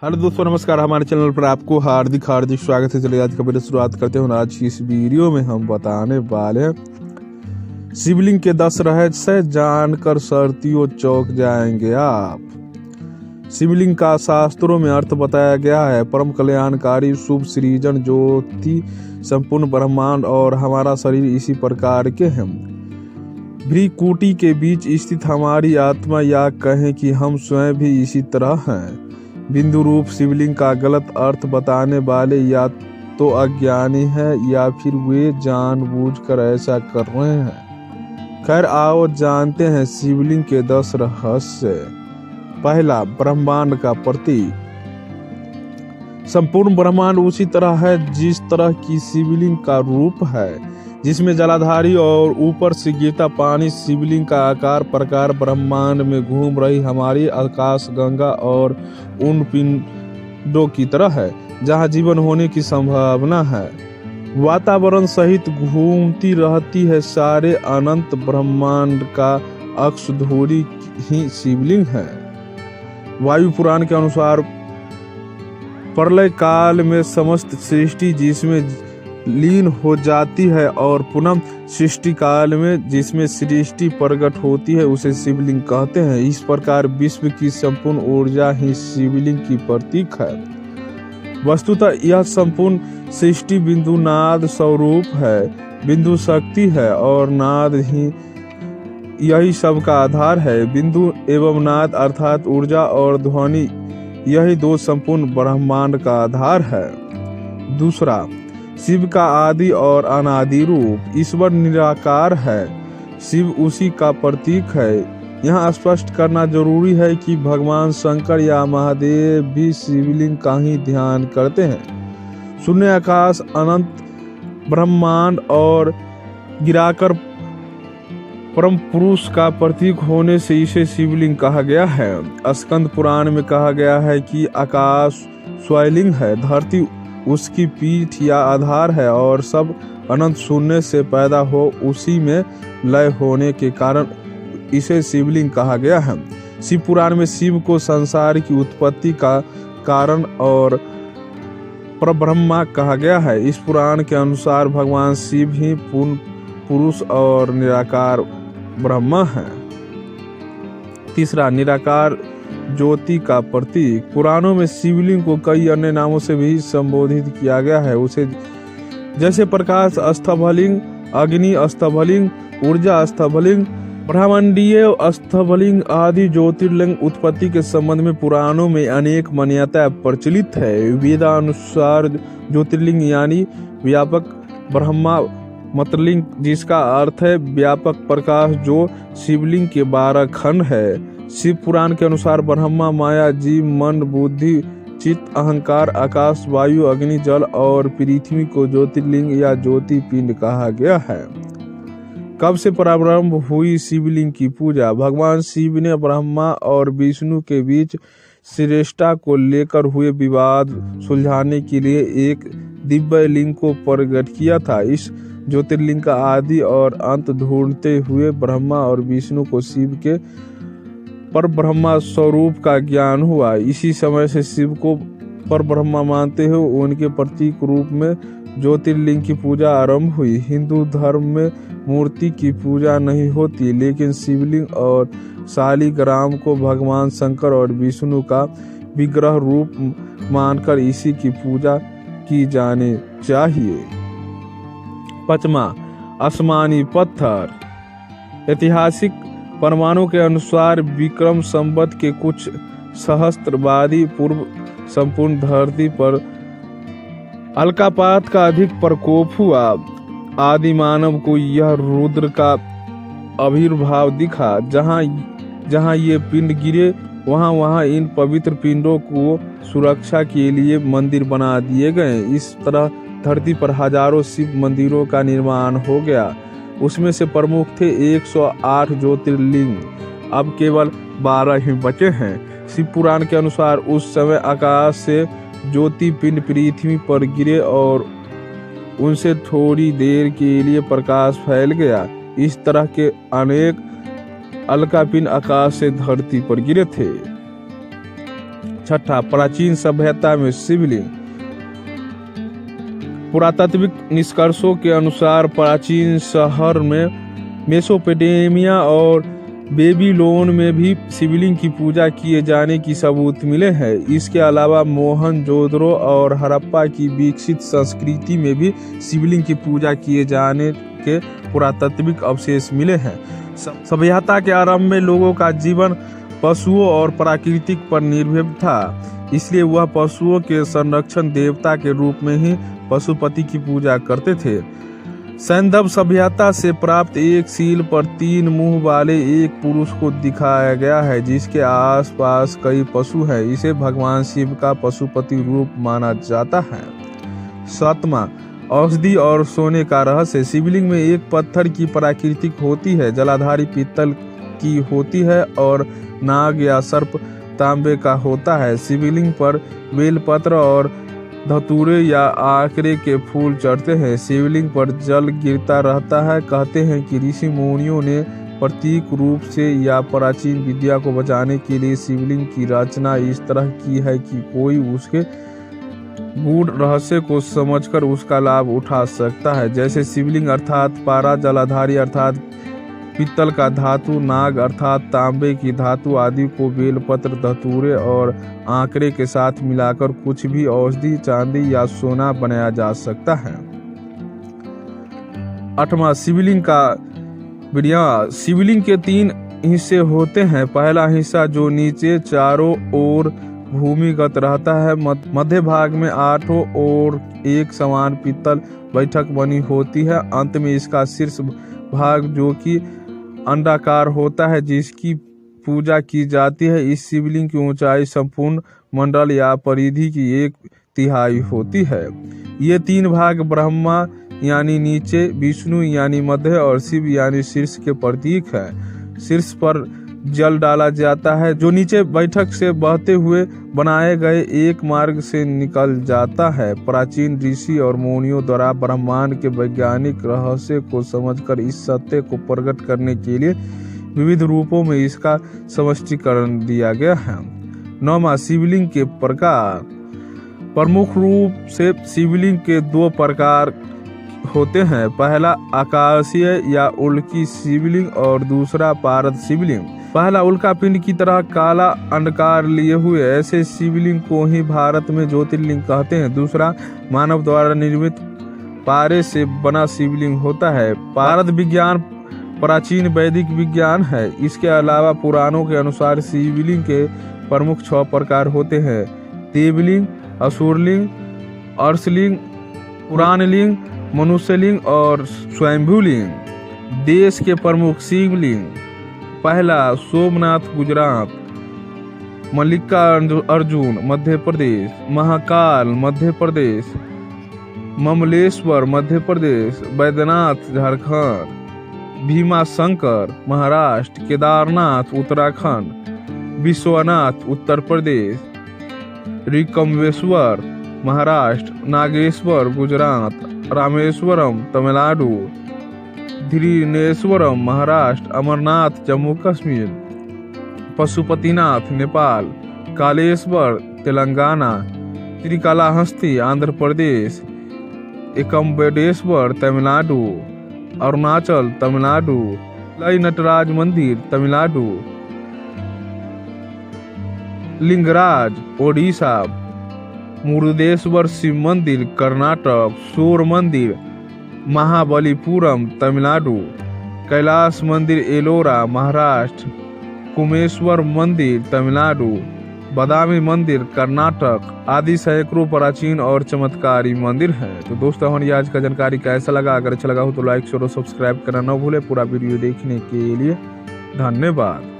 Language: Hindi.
हेलो दोस्तों, नमस्कार। हमारे चैनल पर आपको हार्दिक स्वागत है। चलिए आज का वीडियो शुरुआत करते हैं। आज की इस वीडियो में हम बताने वाले हैं शिवलिंग के 10 रहस्य जानकर सर्तियों चौंक जाएंगे आप। शिवलिंग का शास्त्रों में अर्थ बताया गया है परम कल्याणकारी, शुभ, सृजन, ज्योति, संपूर्ण ब्रह्मांड और हमारा शरीर इसी प्रकार के हैं। भ्रीकुटी के बीच स्थित हमारी आत्मा, या कहें कि हम स्वयं भी इसी तरह हैं। बिंदु रूप शिवलिंग का गलत अर्थ बताने वाले या तो अज्ञानी है या फिर वे जानबूझकर ऐसा कर रहे हैं। खैर आओ जानते हैं शिवलिंग के 10 रहस्य। पहला, ब्रह्मांड का प्रतीक। संपूर्ण ब्रह्मांड उसी तरह है जिस तरह की शिवलिंग का रूप है, जिसमें जलाधारी और ऊपर से गिरता पानी शिवलिंग का आकार प्रकार ब्रह्मांड में घूम रही हमारी आकाश गंगा और उन पिंडों की तरह है जहाँ जीवन होने की संभावना है। वातावरण सहित घूमती रहती है। सारे अनंत ब्रह्मांड का अक्ष धूरी ही शिवलिंग है। वायु पुराण के अनुसार प्रलय काल में समस्त सृष्टि जिसमें लीन हो जाती है और पुनः सृष्टि काल में जिसमें सृष्टि प्रकट होती है उसे शिवलिंग कहते हैं। इस प्रकार विश्व की संपूर्ण ऊर्जा ही शिवलिंग की प्रतीक है। वस्तुतः यह संपूर्ण सृष्टि बिंदु नाद स्वरूप है। बिंदु शक्ति है और नाद ही यही सब का आधार है। बिंदु एवं नाद अर्थात ऊर्जा और ध्वनि, यही दो संपूर्ण ब्रह्मांड का आधार है। दूसरा, शिव का आदि और अनादि रूप। ईश्वर निराकार है, शिव उसी का प्रतीक है। यहाँ स्पष्ट करना जरूरी है कि भगवान शंकर या महादेव भी शिवलिंग का ही ध्यान करते हैं। शून्य आकाश, अनंत ब्रह्मांड और गिराकर परम पुरुष का प्रतीक होने से इसे शिवलिंग कहा गया है। स्कंद पुराण में कहा गया है कि आकाश स्वयंलिंग है, धरती उसकी पीठ या आधार है और सब अनंत शून्य से पैदा हो उसी में लय होने के कारण इसे शिवलिंग कहा गया है। शिव पुराण में शिव को संसार की उत्पत्ति का कारण और परब्रह्मा कहा गया है। इस पुराण के अनुसार भगवान शिव ही पूर्ण पुरुष और निराकार ब्रह्मा है। तीसरा, निराकार ज्योति का प्रतीक। पुराणों में शिवलिंग को कई अन्य नामों से भी संबोधित किया गया है। उसे जैसे प्रकाश स्तंभलिंग, अग्नि स्तंभलिंग, ऊर्जा स्तंभलिंग, ब्रह्मांडीय स्तंभलिंग आदि ज्योतिर्लिंग उत्पत्ति के संबंध में पुराणों में अनेक मान्यताएं प्रचलित है। वेदानुसार ज्योतिर्लिंग यानी व्यापक ब्रह्मा मतलिंग, जिसका अर्थ है व्यापक प्रकाश, जो शिवलिंग के 12 खंड है। शिव पुराण के अनुसार ब्रह्मा, माया, जीव, मन, बुद्धि, चित्त, अहंकार, आकाश, वायु, अग्नि, जल और पृथ्वी को ज्योतिर्लिंग या ज्योति पिंड कहा गया है। कब से प्रारंभ हुई शिवलिंग की पूजा? भगवान शिव ने ब्रह्मा और विष्णु के बीच श्रेष्ठता को लेकर हुए विवाद सुलझाने के लिए एक दिव्य लिंग को प्रकट किया था। इस ज्योतिर्लिंग का आदि और अंत ढूंढते हुए ब्रह्मा और विष्णु को शिव के पर ब्रह्मा स्वरूप का ज्ञान हुआ। इसी समय से शिव को पर ब्रह्मा मानते हुए उनके प्रतीक रूप में ज्योतिर्लिंग की पूजा आरंभ हुई। हिंदू धर्म में मूर्ति की पूजा नहीं होती, लेकिन शिवलिंग और शालिग्राम को भगवान शंकर और विष्णु का विग्रह रूप मानकर इसी की पूजा की जानी चाहिए। पांचवा, आसमानी पत्थर। ऐतिहासिक प्रमाणों के अनुसार विक्रम संवत के कुछ सहस्त्रवादी पूर्व संपूर्ण धरती पर अलकापात का अधिक प्रकोप हुआ। आदि मानव को यह रुद्र का आविर्भाव दिखा। जहाँ ये पिंड गिरे वहाँ इन पवित्र पिंडों को सुरक्षा के लिए मंदिर बना दिए गए। इस तरह धरती पर हजारों शिव मंदिरों का निर्माण हो गया। उसमें से प्रमुख थे 108 ज्योतिर्लिंग, अब केवल 12 ही बचे हैं। शिव पुराण के अनुसार उस समय आकाश से ज्योति पिंड पृथ्वी पर गिरे और उनसे थोड़ी देर के लिए प्रकाश फैल गया। इस तरह के अनेक अलका पिंड आकाश से धरती पर गिरे थे। छठा, प्राचीन सभ्यता में शिवलिंग। पुरातात्विक निष्कर्षों के अनुसार प्राचीन शहर में मेसोपोटामिया और बेबीलोन में भी शिवलिंग की पूजा किए जाने की सबूत मिले हैं। इसके अलावा मोहनजोदड़ो और हड़प्पा की विकसित संस्कृति में भी शिवलिंग की पूजा किए जाने के पुरातात्विक अवशेष मिले हैं। सभ्यता के आरंभ में लोगों का जीवन पशुओं और प्राकृतिक पर निर्भर था, इसलिए वह पशुओं के संरक्षण देवता के रूप में ही पशुपति की पूजा करते थे। सैंधव सभ्यता से प्राप्त एक सील पर 3 मुंह वाले एक पुरुष को दिखाया गया है, जिसके आसपास कई पशु हैं। इसे भगवान शिव का पशुपति रूप माना जाता है। 7वां, औषधि और सोने का रहस्य। शिवलिंग में एक पत्थर की प्राकृतिक होती है, जलाधारी पीतल की होती है और नाग या सर्प तांबे का होता है। शिवलिंग पर बेलपत्र और धतूरे या आकरे के फूल चढ़ते हैं। शिवलिंग पर जल गिरता रहता है। कहते हैं कि ऋषि मुनियों ने प्रतीक रूप से या प्राचीन विद्या को बचाने के लिए शिवलिंग की रचना इस तरह की है कि कोई उसके गूढ़ रहस्य को समझकर उसका लाभ उठा सकता है। जैसे शिवलिंग अर्थात पारा, जलाधारी अर्थात पीतल का धातु, नाग अर्थात तांबे की धातु आदि को बेलपत्र, धतूरे और आंकड़े के साथ मिलाकर कुछ भी औषधि, चांदी या सोना बनाया जा सकता है। 8वां, शिवलिंग का विन्यास। शिवलिंग के 3 हिस्से होते हैं। पहला हिस्सा जो नीचे चारों ओर भूमिगत रहता है, मध्य भाग में 8 ओर एक समान पीतल बैठक बनी होती है। अंत में इसका शीर्ष भाग जो कि अंडाकार होता है, जिसकी पूजा की जाती है। इस शिवलिंग की ऊंचाई संपूर्ण मंडल या परिधि की 1/3 होती है। ये 3 भाग ब्रह्मा यानी नीचे, विष्णु यानी मध्य और शिव यानी शीर्ष के प्रतीक है। शीर्ष पर जल डाला जाता है, जो नीचे बैठक से बहते हुए बनाए गए एक मार्ग से निकल जाता है। प्राचीन ऋषि और मुनियों द्वारा ब्रह्मांड के वैज्ञानिक रहस्य को समझकर इस सत्य को प्रकट करने के लिए विविध रूपों में इसका स्पष्टीकरण दिया गया है। 9वां, शिवलिंग के प्रकार। प्रमुख रूप से शिवलिंग के 2 प्रकार होते हैं। पहला आकाशीय या उल्की शिवलिंग और दूसरा पारद शिवलिंग। पहला उल्का पिंड की तरह काला अंडकार लिए हुए ऐसे शिवलिंग को ही भारत में ज्योतिर्लिंग कहते हैं। दूसरा मानव द्वारा निर्मित पारे से बना शिवलिंग होता है। पारद विज्ञान प्राचीन वैदिक विज्ञान है। इसके अलावा पुराणों के अनुसार शिवलिंग के प्रमुख 6 प्रकार होते हैं: देवलिंग, असुरलिंग, अर्शलिंग, पुराणलिंग, मनुष्यलिंग और स्वयंभूलिंग। देश के प्रमुख शिवलिंग: पहला सोमनाथ गुजरात, मल्लिकार्जुन मध्य प्रदेश, महाकाल मध्य प्रदेश, ममलेश्वर मध्य प्रदेश, बैद्यनाथ झारखंड, भीमाशंकर महाराष्ट्र, केदारनाथ उत्तराखंड, विश्वनाथ उत्तर प्रदेश, ऋकम्बेश्वर महाराष्ट्र, नागेश्वर गुजरात, रामेश्वरम तमिलनाडु, धीरेश्वरम महाराष्ट्र, अमरनाथ जम्मू कश्मीर, पशुपतिनाथ नेपाल, कालेश्वर तेलंगाना, श्रीकालाहस्ती आंध्र प्रदेश, एकम्बेडेश्वर तमिलनाडु, अरुणाचल तमिलनाडु, लई नटराज मंदिर तमिलनाडु, लिंगराज ओडिशा, मुरुदेश्वर शिव मंदिर कर्नाटक, सूर्य मंदिर महाबलीपुरम तमिलनाडु, कैलाश मंदिर एलोरा महाराष्ट्र, कुमेश्वर मंदिर तमिलनाडु, बादामी मंदिर कर्नाटक आदि सैकड़ों प्राचीन और चमत्कारी मंदिर हैं। तो दोस्तों, हमारी आज का जानकारी कैसा लगा? अगर अच्छा लगा हो तो लाइक शेयर और सब्सक्राइब करना न भूले। पूरा वीडियो देखने के लिए धन्यवाद।